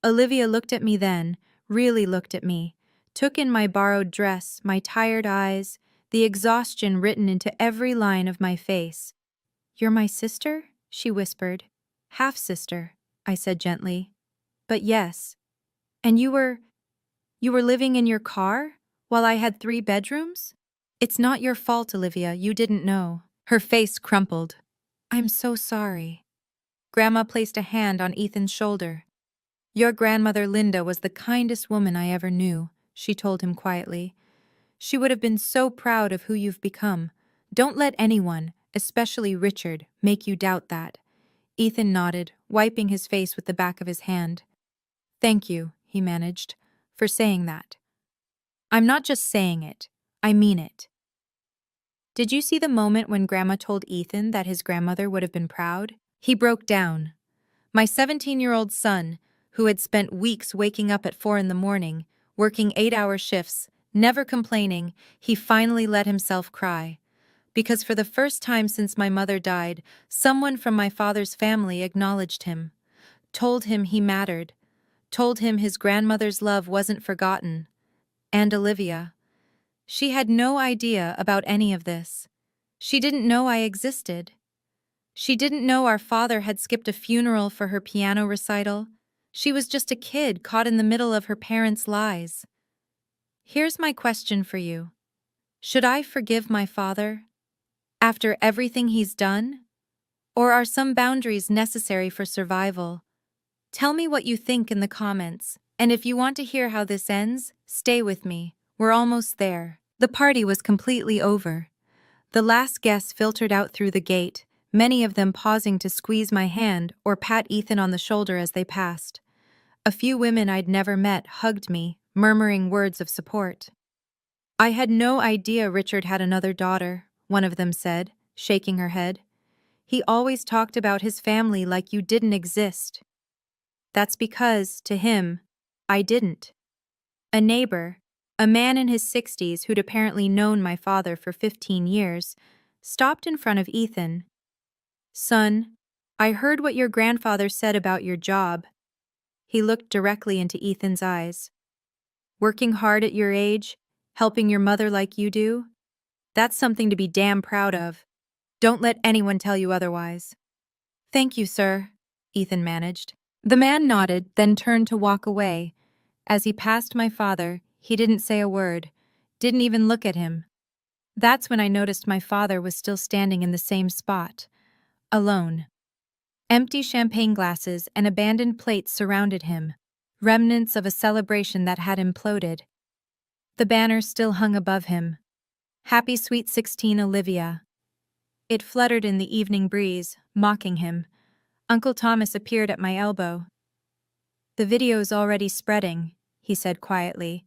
Olivia looked at me then, really looked at me, took in my borrowed dress, my tired eyes, the exhaustion written into every line of my face. You're my sister? She whispered. Half-sister, I said gently. But yes. And you were living in your car while I had 3 bedrooms? It's not your fault, Olivia, you didn't know. Her face crumpled. I'm so sorry. Grandma placed a hand on Ethan's shoulder. Your grandmother Linda was the kindest woman I ever knew, she told him quietly. She would have been so proud of who you've become. Don't let anyone, especially Richard, make you doubt that. Ethan nodded, wiping his face with the back of his hand. Thank you, he managed, for saying that. I'm not just saying it, I mean it. Did you see the moment when Grandma told Ethan that his grandmother would have been proud? He broke down. My 17-year-old son, who had spent weeks waking up at 4 in the morning, working 8-hour shifts, never complaining, he finally let himself cry. Because for the first time since my mother died, someone from my father's family acknowledged him, told him he mattered, told him his grandmother's love wasn't forgotten. And Olivia. She had no idea about any of this. She didn't know I existed. She didn't know our father had skipped a funeral for her piano recital. She was just a kid caught in the middle of her parents' lies. Here's my question for you. Should I forgive my father? After everything he's done? Or are some boundaries necessary for survival? Tell me what you think in the comments, and if you want to hear how this ends, stay with me. We're almost there. The party was completely over. The last guests filtered out through the gate, many of them pausing to squeeze my hand or pat Ethan on the shoulder as they passed. A few women I'd never met hugged me, murmuring words of support. I had no idea Richard had another daughter, one of them said, shaking her head. He always talked about his family like you didn't exist. That's because, to him, I didn't. A neighbor, A man in his 60s who'd apparently known my father for 15 years stopped in front of Ethan. "Son, I heard what your grandfather said about your job." He looked directly into Ethan's eyes. "Working hard at your age, helping your mother like you do? That's something to be damn proud of. Don't let anyone tell you otherwise." "Thank you, sir," Ethan managed. The man nodded, then turned to walk away. As he passed my father, he didn't say a word, didn't even look at him. That's when I noticed my father was still standing in the same spot, alone. Empty champagne glasses and abandoned plates surrounded him, remnants of a celebration that had imploded. The banner still hung above him. "Happy Sweet 16, Olivia." It fluttered in the evening breeze, mocking him. Uncle Thomas appeared at my elbow. "The video's already spreading," he said quietly.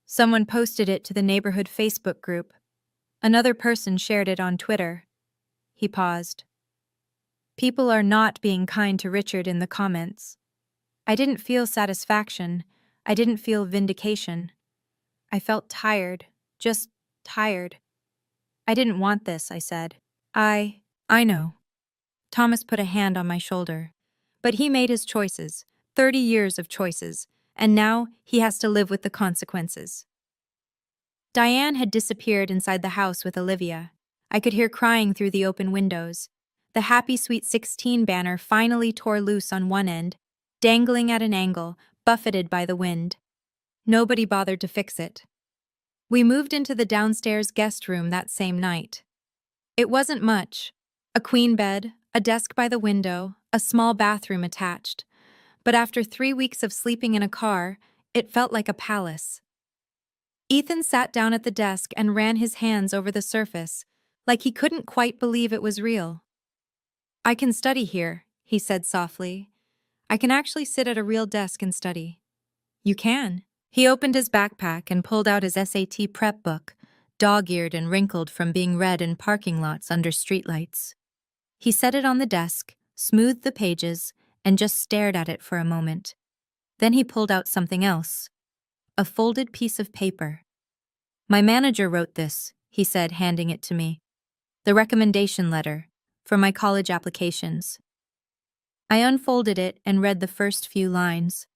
"Someone posted it to the neighborhood Facebook group. Another person shared it on Twitter." He paused. "People are not being kind to Richard in the comments." I didn't feel satisfaction. I didn't feel vindication. I felt tired, just tired. "I didn't want this," I said. I know." Thomas put a hand on my shoulder. "But he made his choices, 30 years of choices, and now he has to live with the consequences." Diane had disappeared inside the house with Olivia. I could hear crying through the open windows. The Happy Sweet 16 banner finally tore loose on one end, dangling at an angle, buffeted by the wind. Nobody bothered to fix it. We moved into the downstairs guest room that same night. It wasn't much. A queen bed, a desk by the window, a small bathroom attached. But after 3 weeks of sleeping in a car, it felt like a palace. Ethan sat down at the desk and ran his hands over the surface, like he couldn't quite believe it was real. "I can study here," he said softly. "I can actually sit at a real desk and study." "You can." He opened his backpack and pulled out his SAT prep book, dog-eared and wrinkled from being read in parking lots under streetlights. He set it on the desk, smoothed the pages, and just stared at it for a moment. Then he pulled out something else. A folded piece of paper. "My manager wrote this," he said, handing it to me. "The recommendation letter, for my college applications." I unfolded it and read the first few lines.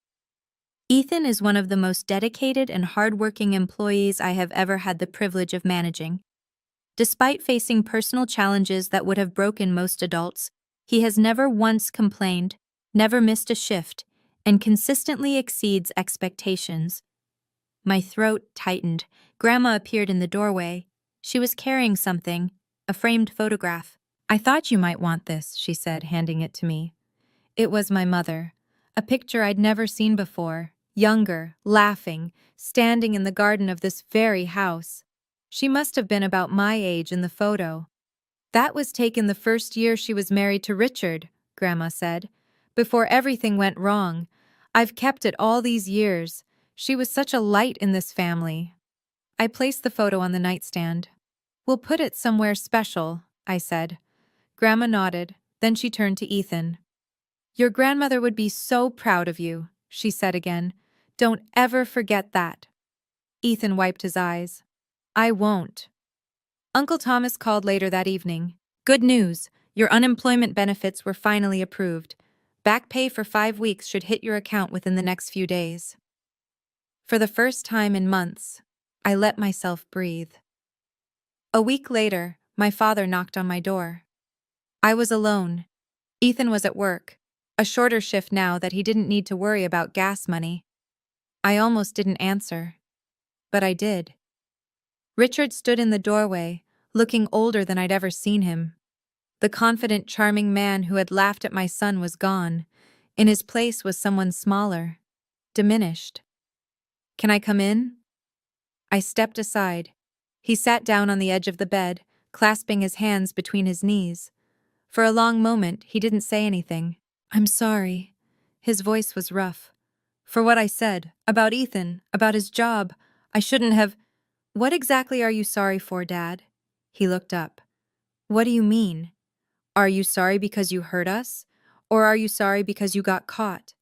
"Ethan is one of the most dedicated and hardworking employees I have ever had the privilege of managing. Despite facing personal challenges that would have broken most adults, he has never once complained, never missed a shift, and consistently exceeds expectations." My throat tightened. Grandma appeared in the doorway. She was carrying something, a framed photograph. "I thought you might want this," she said, handing it to me. It was my mother, a picture I'd never seen before, younger, laughing, standing in the garden of this very house. She must have been about my age in the photo. "That was taken the first year she was married to Richard," Grandma said, "before everything went wrong. I've kept it all these years. She was such a light in this family." I placed the photo on the nightstand. "We'll put it somewhere special," I said. Grandma nodded, then she turned to Ethan. "Your grandmother would be so proud of you," she said again. "Don't ever forget that." Ethan wiped his eyes. "I won't." Uncle Thomas called later that evening. "Good news, your unemployment benefits were finally approved. Back pay for 5 weeks should hit your account within the next few days." For the first time in months, I let myself breathe. A week later, my father knocked on my door. I was alone. Ethan was at work, a shorter shift now that he didn't need to worry about gas money. I almost didn't answer, but I did. Richard stood in the doorway, looking older than I'd ever seen him. The confident, charming man who had laughed at my son was gone. In his place was someone smaller, diminished. "Can I come in?" I stepped aside. He sat down on the edge of the bed, clasping his hands between his knees. For a long moment, he didn't say anything. "I'm sorry." His voice was rough. "For what I said, about Ethan, about his job. I shouldn't have—" "What exactly are you sorry for, Dad?" He looked up. "What do you mean? Are you sorry because you hurt us? Or are you sorry because you got caught?"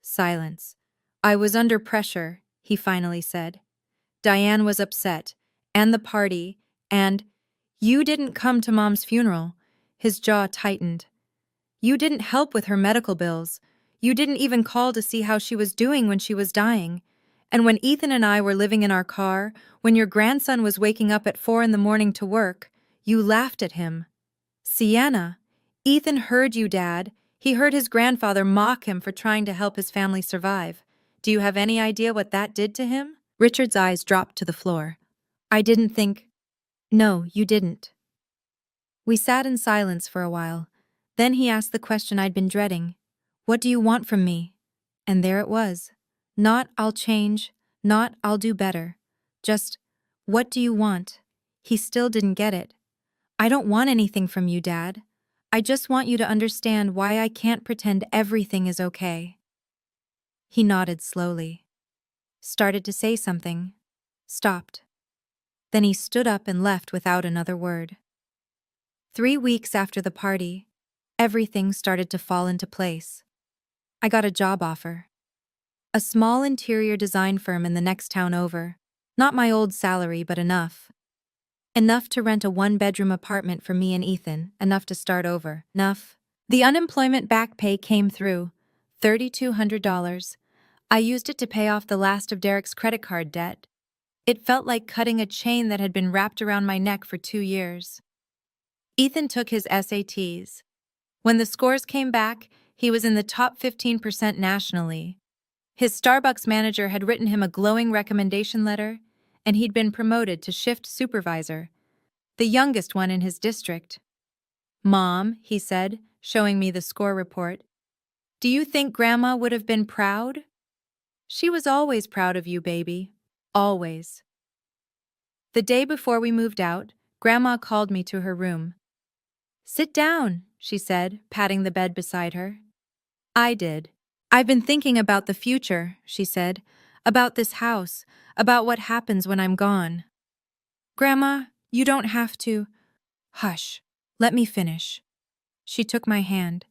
Silence. "I was under pressure," he finally said. Diane was upset, and the party, and you didn't come to Mom's funeral. His jaw tightened. You didn't help with her medical bills. You didn't even call to see how she was doing when she was dying. And when Ethan and I were living in our car, when your grandson was waking up at 4 in the morning to work, you laughed at him. Sienna, Ethan heard you, Dad. He heard his grandfather mock him for trying to help his family survive. Do you have any idea what that did to him? Richard's eyes dropped to the floor. I didn't think. No, you didn't. We sat in silence for a while. Then he asked the question I'd been dreading. What do you want from me? And there it was. Not I'll change, not I'll do better. Just, what do you want? He still didn't get it. I don't want anything from you, Dad. I just want you to understand why I can't pretend everything is okay. He nodded slowly. Started to say something. Stopped. Then he stood up and left without another word. 3 weeks after the party, everything started to fall into place. I got a job offer. A small interior design firm in the next town over. Not my old salary, but enough. Enough to rent a 1-bedroom apartment for me and Ethan, enough to start over. Enough. The unemployment back pay came through, $3,200. I used it to pay off the last of Derek's credit card debt. It felt like cutting a chain that had been wrapped around my neck for 2 years. Ethan took his SATs. When the scores came back, he was in the top 15% nationally. His Starbucks manager had written him a glowing recommendation letter, and he'd been promoted to shift supervisor, the youngest one in his district. Mom, he said, showing me the score report, do you think Grandma would have been proud? She was always proud of you, baby. Always. The day before we moved out, Grandma called me to her room. Sit down, she said, patting the bed beside her. I did. I've been thinking about the future, she said, about this house, about what happens when I'm gone. Grandma, you don't have to. Hush, let me finish. She took my hand.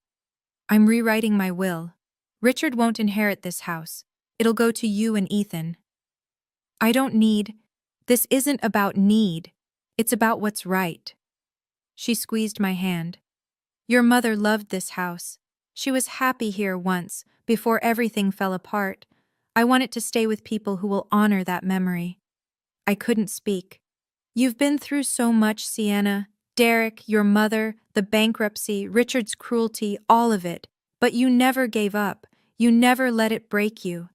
I'm rewriting my will. Richard won't inherit this house. It'll go to you and Ethan. I don't need. This isn't about need. It's about what's right. She squeezed my hand. Your mother loved this house. She was happy here once, before everything fell apart. I want it to stay with people who will honor that memory. I couldn't speak. You've been through so much, Sienna. Derek, your mother, the bankruptcy, Richard's cruelty, all of it. But you never gave up. You never let it break you.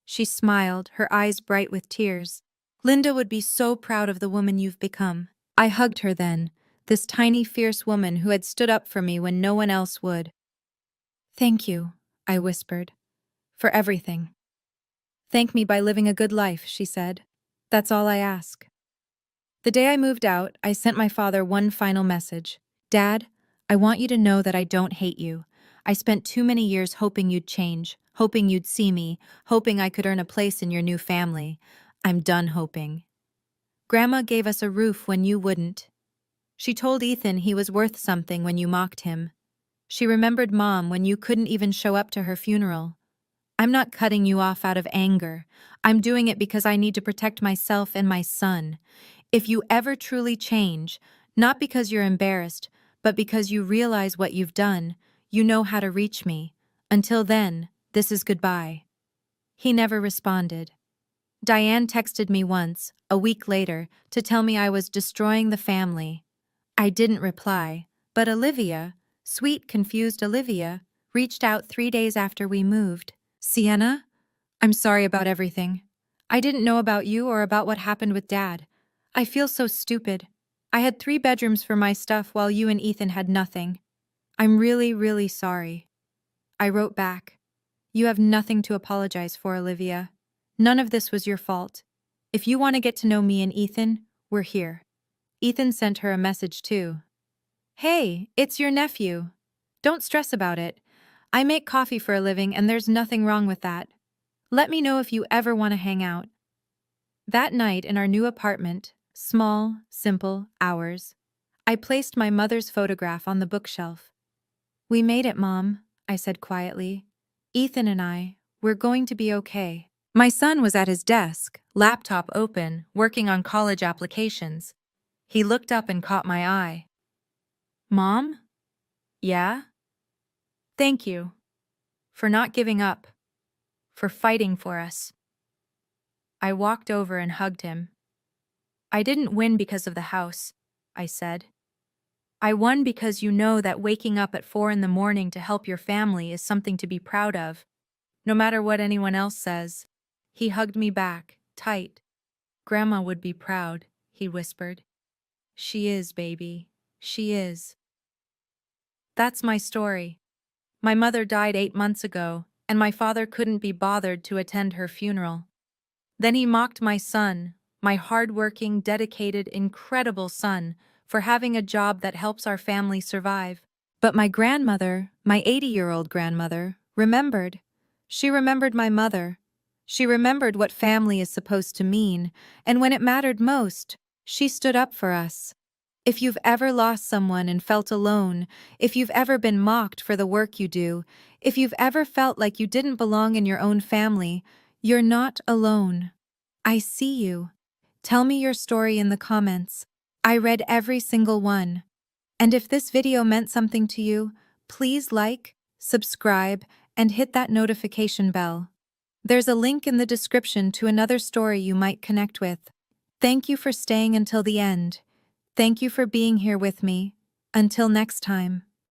She smiled, her eyes bright with tears. Linda would be so proud of the woman you've become. I hugged her then, this tiny, fierce woman who had stood up for me when no one else would. Thank you, I whispered, for everything. Thank me by living a good life, she said. That's all I ask. The day I moved out, I sent my father one final message. Dad, I want you to know that I don't hate you. I spent too many years hoping you'd change, hoping you'd see me, hoping I could earn a place in your new family. I'm done hoping. Grandma gave us a roof when you wouldn't. She told Ethan he was worth something when you mocked him. She remembered Mom when you couldn't even show up to her funeral. I'm not cutting you off out of anger. I'm doing it because I need to protect myself and my son. If you ever truly change, not because you're embarrassed, but because you realize what you've done, you know how to reach me. Until then, this is goodbye. He never responded. Diane texted me once, a week later, to tell me I was destroying the family. I didn't reply, but Olivia, sweet, confused Olivia, reached out 3 days after we moved. Sienna, I'm sorry about everything. I didn't know about you or about what happened with Dad. I feel so stupid. I had 3 bedrooms for my stuff while you and Ethan had nothing. I'm really, really sorry. I wrote back. You have nothing to apologize for, Olivia. None of this was your fault. If you want to get to know me and Ethan, we're here. Ethan sent her a message too. Hey, it's your nephew. Don't stress about it. I make coffee for a living and there's nothing wrong with that. Let me know if you ever want to hang out. That night in our new apartment, small, simple, ours, I placed my mother's photograph on the bookshelf. We made it, Mom, I said quietly. Ethan and I, we're going to be okay. My son was at his desk, laptop open, working on college applications. He looked up and caught my eye. "Mom? Yeah? Thank you. For not giving up. For fighting for us." I walked over and hugged him. "I didn't win because of the house," I said. "I won because you know that waking up at 4 in the morning to help your family is something to be proud of, no matter what anyone else says." He hugged me back, tight. "Grandma would be proud," he whispered. "She is, baby. She is." That's my story. My mother died 8 months ago, and my father couldn't be bothered to attend her funeral. Then he mocked my son, my hard-working, dedicated, incredible son, for having a job that helps our family survive. But my grandmother, my 80-year-old grandmother, remembered. She remembered my mother. She remembered what family is supposed to mean, and when it mattered most, she stood up for us. If you've ever lost someone and felt alone, if you've ever been mocked for the work you do, if you've ever felt like you didn't belong in your own family, you're not alone. I see you. Tell me your story in the comments. I read every single one. And if this video meant something to you, please like, subscribe, and hit that notification bell. There's a link in the description to another story you might connect with. Thank you for staying until the end. Thank you for being here with me. Until next time.